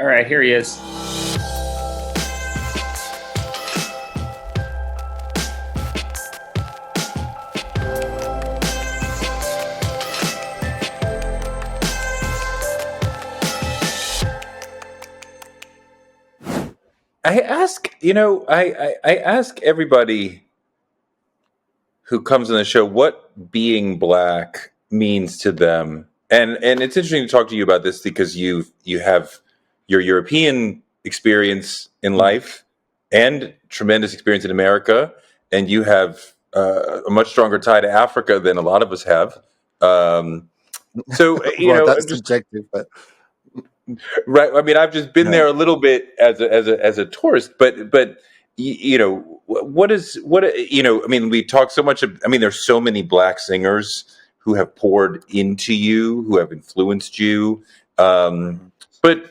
All right, here he is. I ask everybody who comes on the show what being black means to them. And it's interesting to talk to you about this because you have your European experience in life and tremendous experience in America, and you have a much stronger tie to Africa than a lot of us have. So Well, I'm that's just subjective, but right. I mean, I've just been no. there a little bit as a tourist, but I mean, we talk so much. I mean, there's so many black singers who have poured into you, who have influenced you. But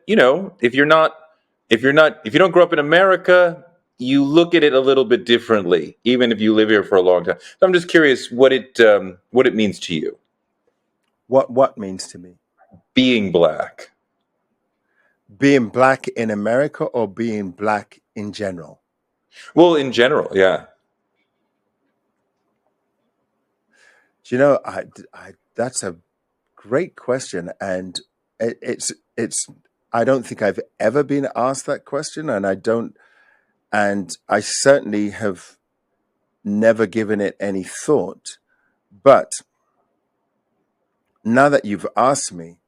if you don't grow up in America, you look at it a little bit differently, even if you live here for a long time. So I'm just curious what it means to you, What means to me? being black. Being black in America or being black in general? Well, in general, yeah. Do you know, that's a great question, and it's I don't think I've ever been asked that question, and I certainly have never given it any thought. But now that you've asked me,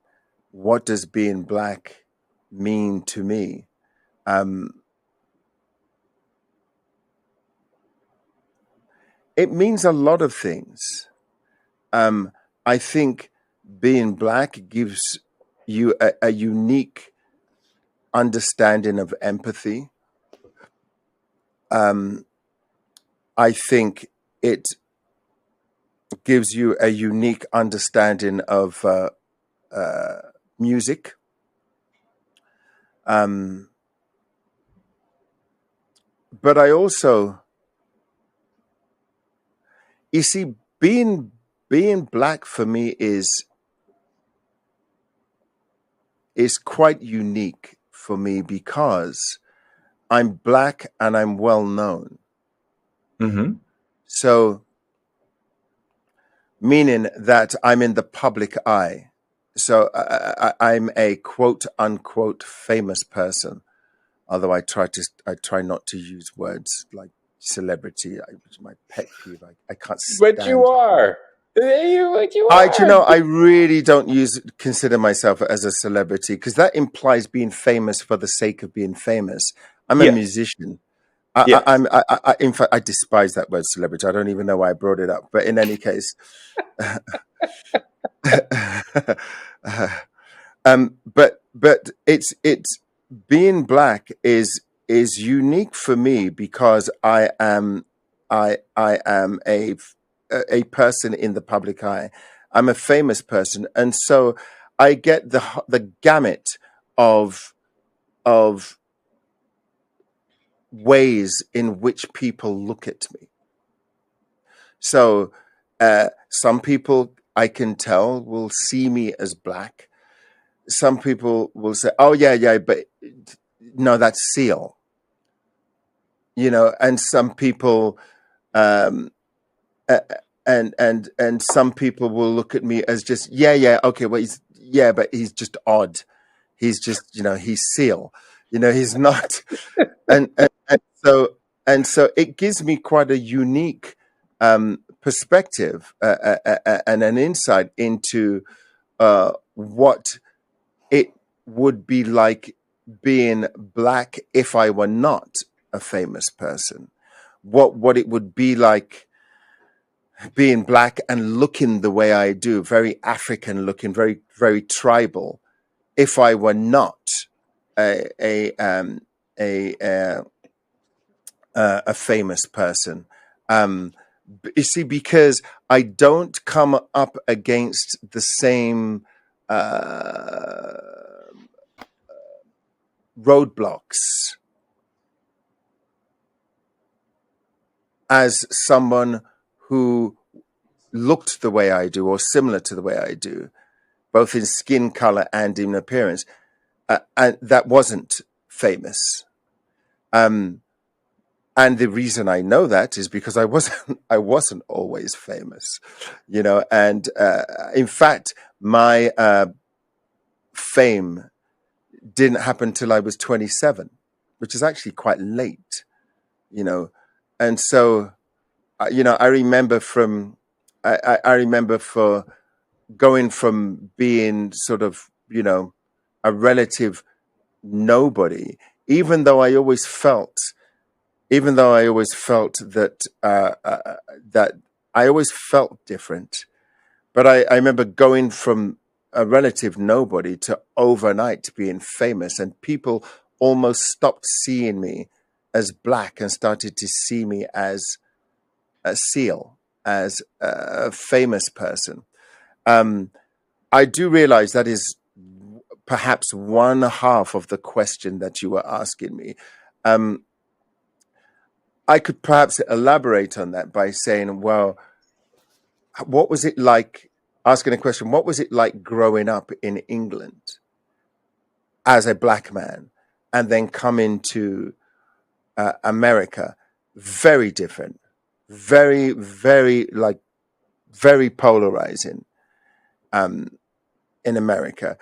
what does being black mean to me? It means a lot of things. I think being black gives you a unique understanding of empathy. I think it gives you a unique understanding of music. But I also, you see, being black for me is quite unique for me because I'm black and I'm well known. Mm-hmm. So, meaning that I'm in the public eye. So I'm a quote unquote famous person, although I try not to use words like celebrity, which is my pet peeve. I can't But you stand. are. You I are. really don't consider myself as a celebrity because that implies being famous for the sake of being famous. I'm a Yes. musician. Yes. In fact, I despise that word celebrity. I don't even know why I brought it up. But in any case, but it's being black is unique for me because I am a person in the public eye. I'm a famous person, and so I get the gamut of ways in which people look at me. So some people I can tell will see me as black. Some people will say, "Oh yeah, but no, that's Seal," and some people, um, and some people will look at me as just, yeah, okay, well, but he's just odd. He's just, he's Seal. He's not, and so it gives me quite a unique perspective and an insight into what it would be like being black if I were not a famous person. What it would be like being black and looking the way I do, very African looking, very very tribal, if I were not a famous person. You see, because I don't come up against the same roadblocks as someone who looked the way I do or similar to the way I do, both in skin color and in appearance. and that wasn't famous. Um, and the reason I know that is because I wasn't always famous, And in fact, my fame didn't happen till I was 27, which is actually quite late, you know. And so, I remember I remember for going from being sort of, a relative nobody, even though I always felt, that that I always felt different. But I remember going from a relative nobody to overnight being famous, and people almost stopped seeing me as black and started to see me as a seal, as a famous person. Um, I do realize that is perhaps one half of the question that you were asking me. Um, I could perhaps elaborate on that by saying, well, what was it like, asking a question, what was it like growing up in England as a black man and then coming to America? Very different, very, very, very polarizing in America.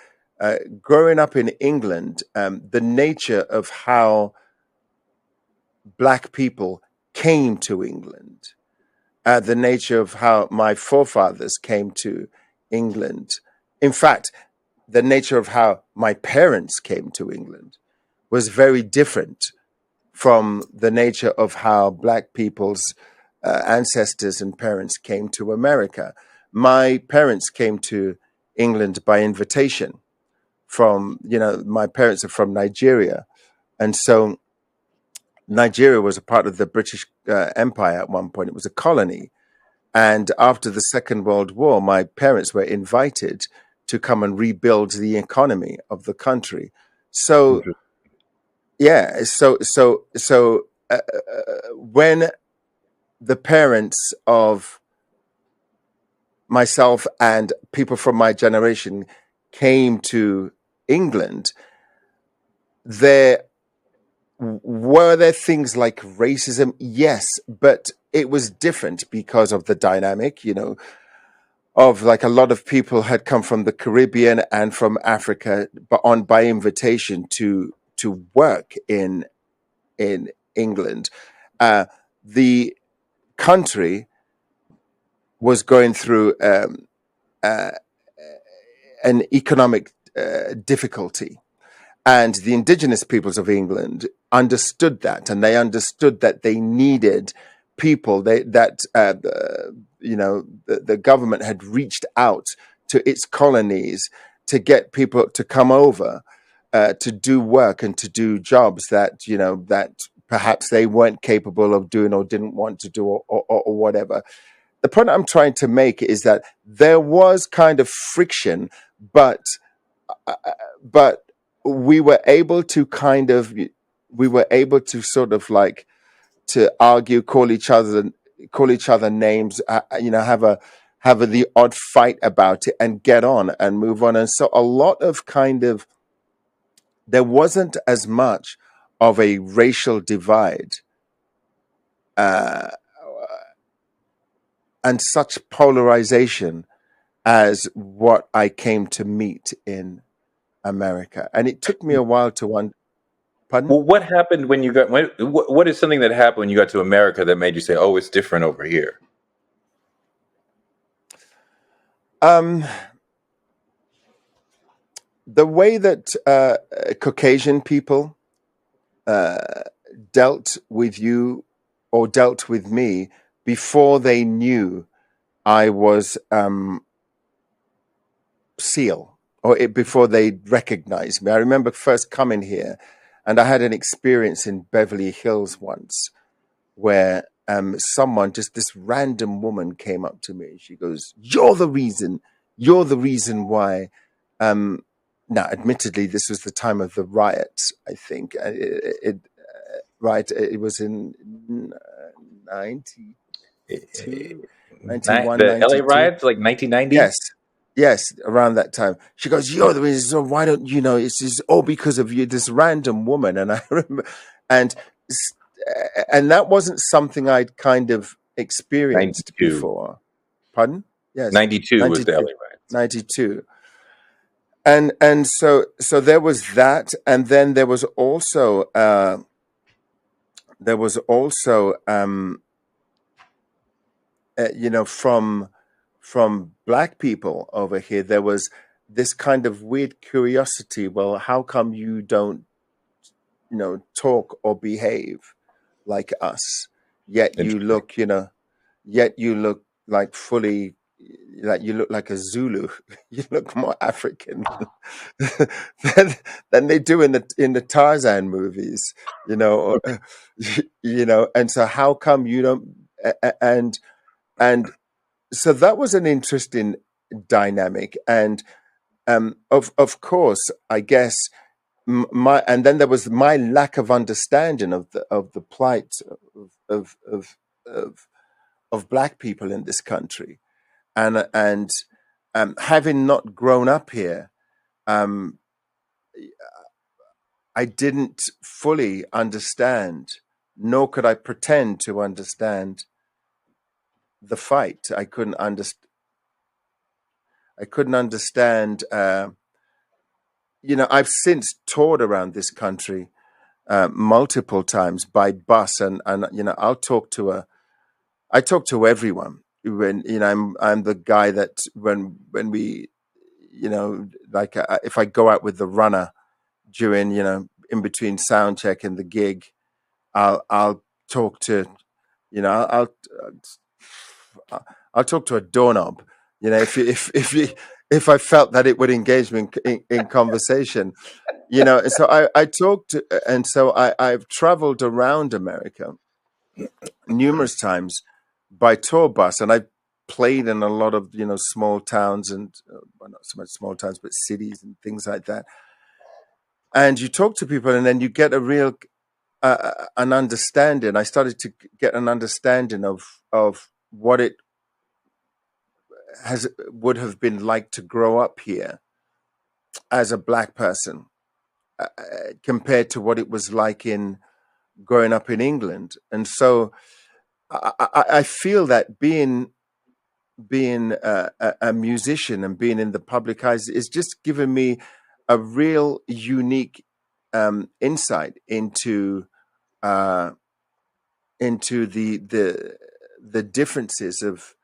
Growing up in England, the nature of how black people came to England, the nature of how my forefathers came to England. In fact, the nature of how my parents came to England was very different from the nature of how black people's ancestors and parents came to America. My parents came to England by invitation from, my parents are from Nigeria. And so Nigeria was a part of the British Empire at one point. It was a colony. And after the Second World War, my parents were invited to come and rebuild the economy of the country. So, yeah, when the parents of myself and people from my generation came to England, there were there things like racism? Yes, but it was different because of the dynamic, of like a lot of people had come from the Caribbean and from Africa, but on by invitation to work in England. The country was going through uh, an economic difficulty. And the indigenous peoples of England understood that, and they understood that they needed people. The government had reached out to its colonies to get people to come over to do work and to do jobs that perhaps they weren't capable of doing or didn't want to do or whatever. The point I'm trying to make is that there was kind of friction, but but we were able to sort of like to argue, call each other names, have the odd fight about it and get on and move on. And so a lot of there wasn't as much of a racial divide uh, and such polarization as what I came to meet in America. And it took me a while to pardon? Well, what happened when you got? What is something that happened when you got to America that made you say, "Oh, it's different over here"? Um, the way that Caucasian people dealt with you or dealt with me before they knew I was SEAL, before they recognized me. I remember first coming here, and I had an experience in Beverly Hills once where someone, just this random woman, came up to me and she goes, you're the reason why. Now, admittedly, this was the time of the riots, I think. It was in 92, Eh, 91, The LA 92. riots, like 1990. Yes, Yes, around that time. She goes, "You're the reason. So why don't you know? It's just all because of you, this random woman." And I remember, and s- and that wasn't something I'd kind of experienced 92. before. Pardon? Yes, 92 was the 92, LA riots. 92. And so there was that, and then there was also you know, from black people over here, there was this kind of weird curiosity. Well, how come you don't, you know, talk or behave like us? Yet you Interesting. look, you know, yet you look like fully, like you look like a Zulu. You look more African than, than they do in the Tarzan movies, you know, or, you know. And so, how come you don't? And so that was an interesting dynamic, and of course, I guess my and then there was my lack of understanding of the plight of of of, of black people in this country, and having not grown up here, um, I didn't fully understand, nor could I pretend to understand the fight. I couldn't understand. You know, I've since toured around this country multiple times by bus, and you know, I talk to everyone. When you know, I'm the guy that when we, you know, like if I go out with the runner during, you know, in between sound check and the gig, I'll talk to, you know, I'll talk to a doorknob. You know, if I felt that it would engage me in conversation, you know. And so I talked to, and so I've traveled around America numerous times by tour bus, and I've played in a lot of, you know, small towns and well, not so much small towns, but cities and things like that. And you talk to people, and then you get a real an understanding. I started to get an understanding of what it has would have been like to grow up here as a black person, compared to what it was like in growing up in England. And so I feel that being a musician and being in the public eyes is just giving me a real unique insight uh, into the differences of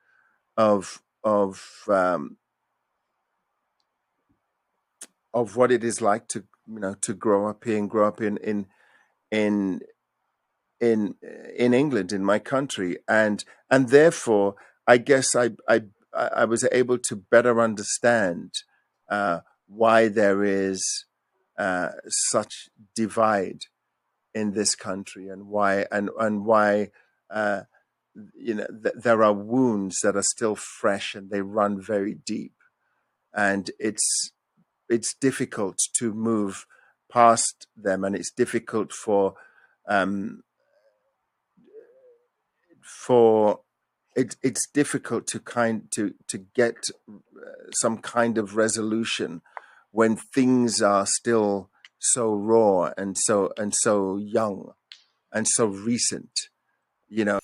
of what it is like to, you know, to grow up here and grow up in in in England, in my country, and therefore I guess I was able to better understand why there is such divide in this country, and why uh, you know, there are wounds that are still fresh and they run very deep, and it's difficult to move past them, and it's difficult um, for it's difficult to get some kind of resolution when things are still so raw and so young and so recent, you know.